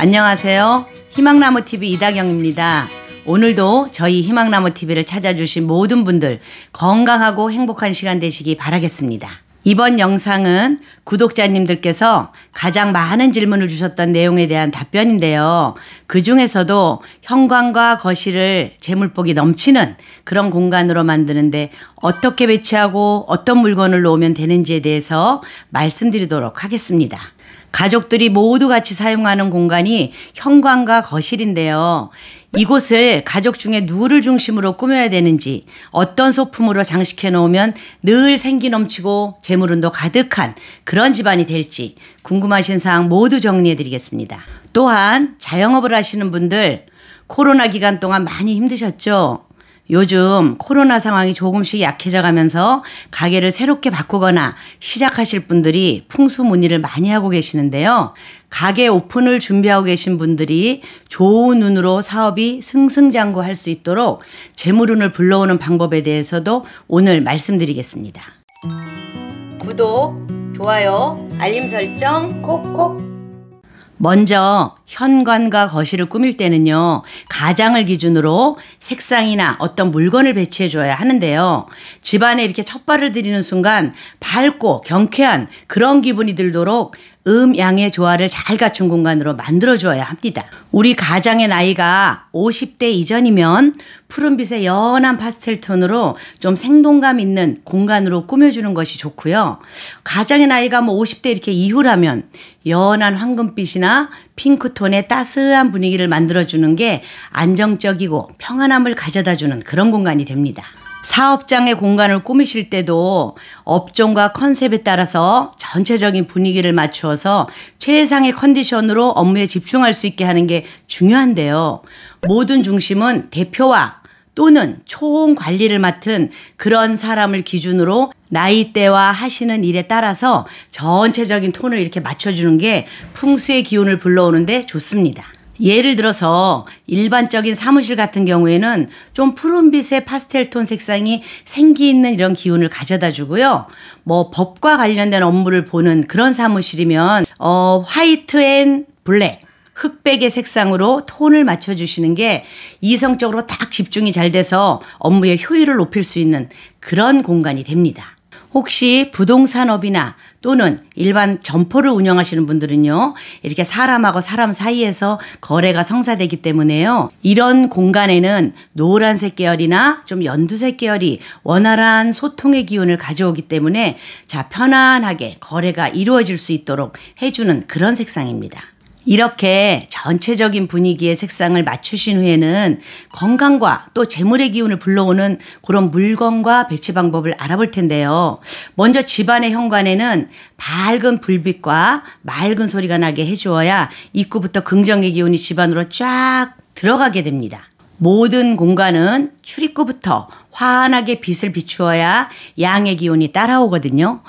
안녕하세요. 희망나무TV 이다경입니다. 오늘도 저희 희망나무TV를 찾아주신 모든 분들 건강하고 행복한 시간 되시기 바라겠습니다. 이번 영상은 구독자님들께서 가장 많은 질문을 주셨던 내용에 대한 답변인데요. 그 중에서도 현관과 거실을 재물복이 넘치는 그런 공간으로 만드는데 어떻게 배치하고 어떤 물건을 놓으면 되는지에 대해서 말씀드리도록 하겠습니다. 가족들이 모두 같이 사용하는 공간이 현관과 거실인데요. 이곳을 가족 중에 누구를 중심으로 꾸며야 되는지, 어떤 소품으로 장식해 놓으면 늘 생기 넘치고 재물운도 가득한 그런 집안이 될지 궁금하신 사항 모두 정리해 드리겠습니다. 또한 자영업을 하시는 분들 코로나 기간 동안 많이 힘드셨죠? 요즘 코로나 상황이 조금씩 약해져 가면서 가게를 새롭게 바꾸거나 시작하실 분들이 풍수문의를 많이 하고 계시는데요. 가게 오픈을 준비하고 계신 분들이 좋은 운으로 사업이 승승장구할 수 있도록 재물운을 불러오는 방법에 대해서도 오늘 말씀드리겠습니다. 구독, 좋아요, 알림 설정 콕콕. 먼저 현관과 거실을 꾸밀 때는요, 가장을 기준으로 색상이나 어떤 물건을 배치해 줘야 하는데요. 집안에 이렇게 첫 발을 들이는 순간 밝고 경쾌한 그런 기분이 들도록 음양의 조화를 잘 갖춘 공간으로 만들어 주어야 합니다. 우리 가장의 나이가 50대 이전이면 푸른빛의 연한 파스텔 톤으로 좀 생동감 있는 공간으로 꾸며주는 것이 좋고요. 가장의 나이가 50대 이렇게 이후라면 연한 황금빛이나 핑크톤의 따스한 분위기를 만들어주는 게 안정적이고 평안함을 가져다주는 그런 공간이 됩니다. 사업장의 공간을 꾸미실 때도 업종과 컨셉에 따라서 전체적인 분위기를 맞추어서 최상의 컨디션으로 업무에 집중할 수 있게 하는 게 중요한데요. 모든 중심은 대표와 또는 총 관리를 맡은 그런 사람을 기준으로 나이대와 하시는 일에 따라서 전체적인 톤을 이렇게 맞춰주는 게 풍수의 기운을 불러오는데 좋습니다. 예를 들어서 일반적인 사무실 같은 경우에는 좀 푸른빛의 파스텔톤 색상이 생기 있는 이런 기운을 가져다 주고요. 법과 관련된 업무를 보는 그런 사무실이면 화이트 앤 블랙, 흑백의 색상으로 톤을 맞춰주시는 게 이성적으로 딱 집중이 잘 돼서 업무의 효율을 높일 수 있는 그런 공간이 됩니다. 혹시 부동산업이나 또는 일반 점포를 운영하시는 분들은요, 이렇게 사람하고 사람 사이에서 거래가 성사되기 때문에요, 이런 공간에는 노란색 계열이나 좀 연두색 계열이 원활한 소통의 기운을 가져오기 때문에 편안하게 거래가 이루어질 수 있도록 해주는 그런 색상입니다. 이렇게 전체적인 분위기의 색상을 맞추신 후에는 건강과 또 재물의 기운을 불러오는 그런 물건과 배치 방법을 알아볼 텐데요. 먼저 집안의 현관에는 밝은 불빛과 맑은 소리가 나게 해주어야 입구부터 긍정의 기운이 집안으로 쫙 들어가게 됩니다. 모든 공간은 출입구부터 환하게 빛을 비추어야 양의 기운이 따라오거든요.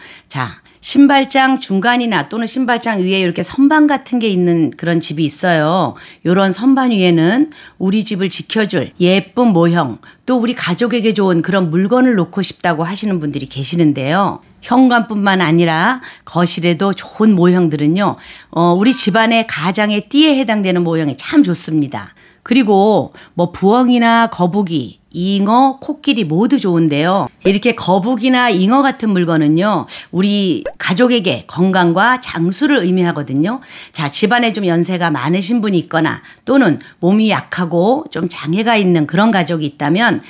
신발장 중간이나 또는 신발장 위에 이렇게 선반 같은 게 있는 그런 집이 있어요. 이런 선반 위에는 우리 집을 지켜줄 예쁜 모형, 또 우리 가족에게 좋은 그런 물건을 놓고 싶다고 하시는 분들이 계시는데요. 현관뿐만 아니라 거실에도 좋은 모형들은요, 우리 집안의 가장의 띠에 해당되는 모형이 참 좋습니다. 그리고 부엉이나 거북이, 잉어, 코끼리 모두 좋은데요. 이렇게 거북이나 잉어 같은 물건은요, 우리 가족에게 건강과 장수를 의미하거든요. 집안에 좀 연세가 많으신 분이 있거나 또는 몸이 약하고 좀 장애가 있는 그런 가족이 있다면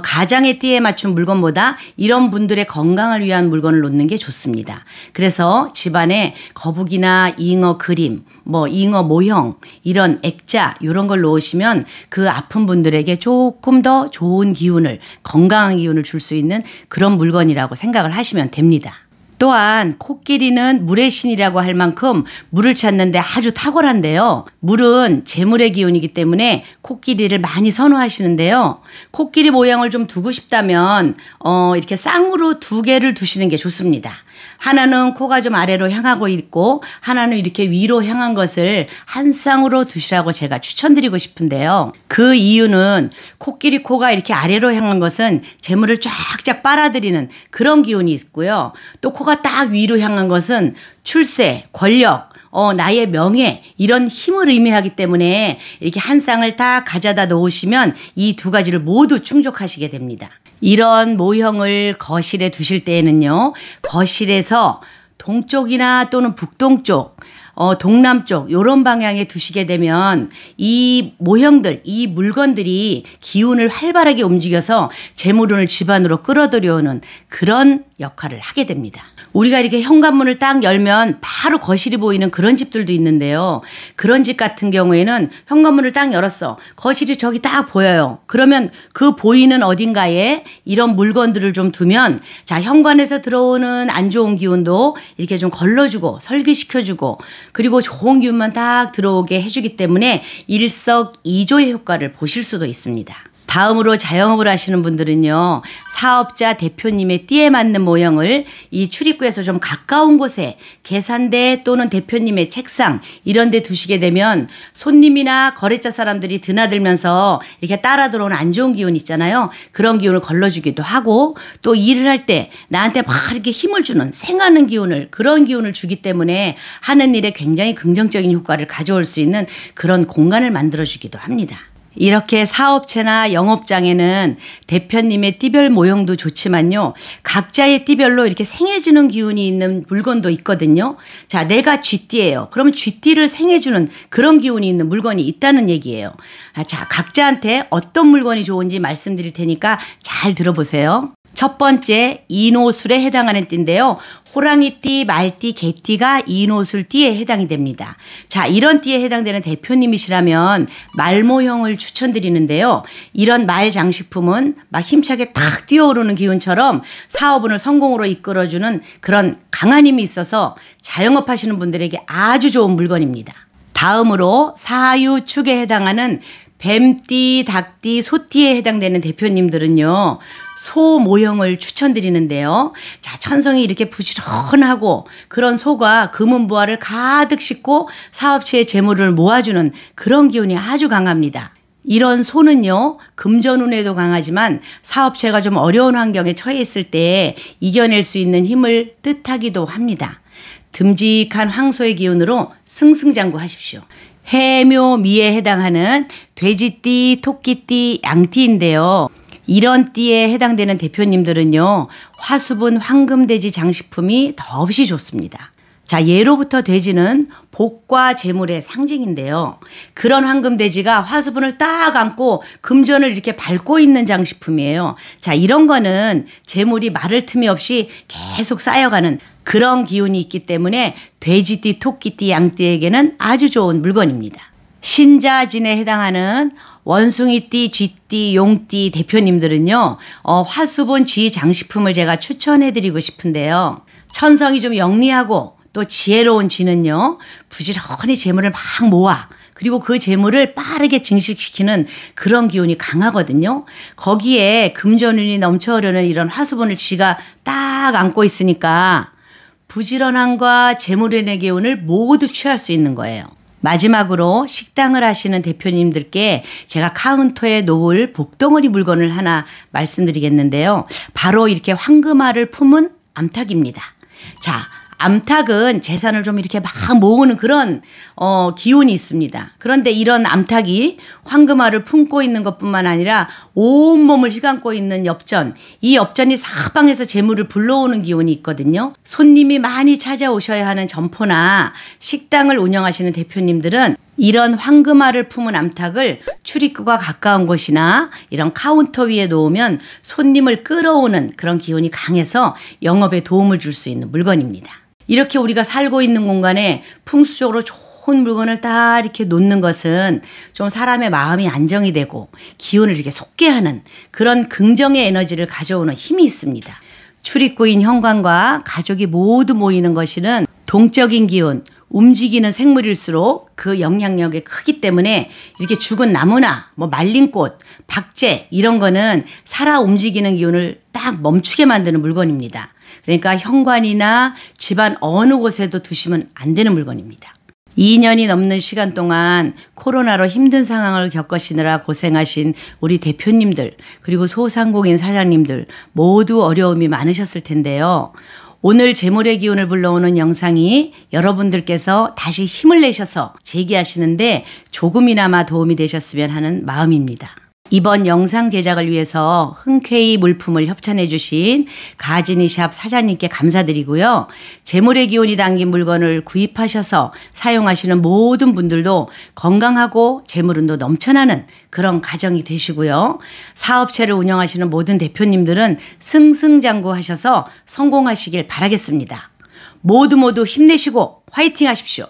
가장의 띠에 맞춘 물건보다 이런 분들의 건강을 위한 물건을 놓는 게 좋습니다. 그래서 집안에 거북이나 잉어 그림, 잉어 모형, 이런 액자 이런 걸 놓으시면 그 아픈 분들에게 조금 더 좋은 기운을, 건강한 기운을 줄 수 있는 그런 물건이라고 생각을 하시면 됩니다. 또한 코끼리는 물의 신이라고 할 만큼 물을 찾는데 아주 탁월한데요. 물은 재물의 기운이기 때문에 코끼리를 많이 선호하시는데요. 코끼리 모양을 좀 두고 싶다면 이렇게 쌍으로 2개를 두시는 게 좋습니다. 하나는 코가 좀 아래로 향하고 있고 하나는 이렇게 위로 향한 것을 한 쌍으로 두시라고 제가 추천드리고 싶은데요. 그 이유는 코끼리 코가 이렇게 아래로 향한 것은 재물을 쫙쫙 빨아들이는 그런 기운이 있고요. 또 코가 딱 위로 향한 것은 출세, 권력, 나의 명예 이런 힘을 의미하기 때문에 이렇게 한 쌍을 딱 가져다 놓으시면 이 두 가지를 모두 충족하시게 됩니다. 이런 모형을 거실에 두실 때에는요. 거실에서 동쪽이나 또는 북동쪽 동남쪽 이런 방향에 두시게 되면 이 모형들, 이 물건들이 기운을 활발하게 움직여서 재물운을 집안으로 끌어들여오는 그런 역할을 하게 됩니다. 우리가 이렇게 현관문을 딱 열면 바로 거실이 보이는 그런 집들도 있는데요. 그런 집 같은 경우에는 현관문을 딱 열었어. 거실이 저기 딱 보여요. 그러면 그 보이는 어딘가에 이런 물건들을 좀 두면 자, 현관에서 들어오는 안 좋은 기운도 이렇게 좀 걸러주고 설계시켜주고 그리고 좋은 기운만 딱 들어오게 해주기 때문에 일석이조의 효과를 보실 수도 있습니다. 다음으로 자영업을 하시는 분들은요. 사업자 대표님의 띠에 맞는 모형을 이 출입구에서 좀 가까운 곳에 계산대 또는 대표님의 책상 이런 데 두시게 되면 손님이나 거래처 사람들이 드나들면서 이렇게 따라 들어오는 안 좋은 기운 있잖아요. 그런 기운을 걸러주기도 하고 또 일을 할 때 나한테 막 이렇게 힘을 주는 생하는 기운을 그런 기운을 주기 때문에 하는 일에 굉장히 긍정적인 효과를 가져올 수 있는 그런 공간을 만들어주기도 합니다. 이렇게 사업체나 영업장에는 대표님의 띠별 모형도 좋지만요. 각자의 띠별로 이렇게 생해주는 기운이 있는 물건도 있거든요. 자, 내가 쥐띠예요. 그러면 쥐띠를 생해주는 그런 기운이 있는 물건이 있다는 얘기예요. 자, 각자한테 어떤 물건이 좋은지 말씀드릴 테니까 잘 들어보세요. 첫 번째 인호술에 해당하는 띠인데요. 호랑이띠, 말띠, 개띠가 인호술띠에 해당이 됩니다. 자, 이런 띠에 해당되는 대표님이시라면 말 모형을 추천드리는데요. 이런 말 장식품은 막 힘차게 탁 뛰어오르는 기운처럼 사업운을 성공으로 이끌어주는 그런 강한 힘이 있어서 자영업 하시는 분들에게 아주 좋은 물건입니다. 다음으로 사유축에 해당하는 뱀띠, 닭띠, 소띠에 해당되는 대표님들은요. 소 모형을 추천드리는데요. 자, 천성이 이렇게 부지런하고 그런 소가 금은부화를 가득 싣고 사업체의 재물을 모아주는 그런 기운이 아주 강합니다. 이런 소는요. 금전운에도 강하지만 사업체가 좀 어려운 환경에 처해 있을 때 이겨낼 수 있는 힘을 뜻하기도 합니다. 듬직한 황소의 기운으로 승승장구하십시오. 해묘미에 해당하는 돼지띠, 토끼띠, 양띠인데요. 이런 띠에 해당되는 대표님들은요. 화수분 황금돼지 장식품이 더없이 좋습니다. 자, 예로부터 돼지는 복과 재물의 상징인데요. 그런 황금돼지가 화수분을 딱 안고 금전을 이렇게 밟고 있는 장식품이에요. 자, 이런 거는 재물이 마를 틈이 없이 계속 쌓여가는 그런 기운이 있기 때문에 돼지띠, 토끼띠, 양띠에게는 아주 좋은 물건입니다. 신자진에 해당하는 원숭이띠, 쥐띠, 용띠 대표님들은요. 화수분 쥐 장식품을 제가 추천해드리고 싶은데요. 천성이 좀 영리하고 또 지혜로운 쥐는요. 부지런히 재물을 막 모아 그리고 그 재물을 빠르게 증식시키는 그런 기운이 강하거든요. 거기에 금전운이 넘쳐 흐르는 이런 화수분을 쥐가 딱 안고 있으니까 부지런함과 재물운의 기운을 모두 취할 수 있는 거예요. 마지막으로 식당을 하시는 대표님들께 제가 카운터에 놓을 복덩어리 물건을 하나 말씀드리겠는데요. 바로 이렇게 황금알을 품은 암탉입니다. 자, 암탉은 재산을 좀 이렇게 막 모으는 그런 기운이 있습니다. 그런데 이런 암탉이 황금알을 품고 있는 것뿐만 아니라 온몸을 휘감고 있는 엽전, 이 엽전이 사방에서 재물을 불러오는 기운이 있거든요. 손님이 많이 찾아오셔야 하는 점포나 식당을 운영하시는 대표님들은 이런 황금알을 품은 암탉을 출입구가 가까운 곳이나 이런 카운터 위에 놓으면 손님을 끌어오는 그런 기운이 강해서 영업에 도움을 줄 수 있는 물건입니다. 이렇게 우리가 살고 있는 공간에 풍수적으로 좋은 물건을 딱 이렇게 놓는 것은 좀 사람의 마음이 안정이 되고 기운을 이렇게 솟게 하는 그런 긍정의 에너지를 가져오는 힘이 있습니다. 출입구인 현관과 가족이 모두 모이는 것이는 동적인 기운, 움직이는 생물일수록 그 영향력이 크기 때문에 이렇게 죽은 나무나 뭐 말린 꽃, 박제 이런 거는 살아 움직이는 기운을 딱 멈추게 만드는 물건입니다. 그러니까 현관이나 집안 어느 곳에도 두시면 안 되는 물건입니다. 2년이 넘는 시간 동안 코로나로 힘든 상황을 겪으시느라 고생하신 우리 대표님들 그리고 소상공인 사장님들 모두 어려움이 많으셨을 텐데요. 오늘 재물의 기운을 불러오는 영상이 여러분들께서 다시 힘을 내셔서 재기하시는데 조금이나마 도움이 되셨으면 하는 마음입니다. 이번 영상 제작을 위해서 흔쾌히 물품을 협찬해 주신 가지니샵 사장님께 감사드리고요. 재물의 기운이 담긴 물건을 구입하셔서 사용하시는 모든 분들도 건강하고 재물운도 넘쳐나는 그런 가정이 되시고요. 사업체를 운영하시는 모든 대표님들은 승승장구하셔서 성공하시길 바라겠습니다. 모두 힘내시고 화이팅 하십시오.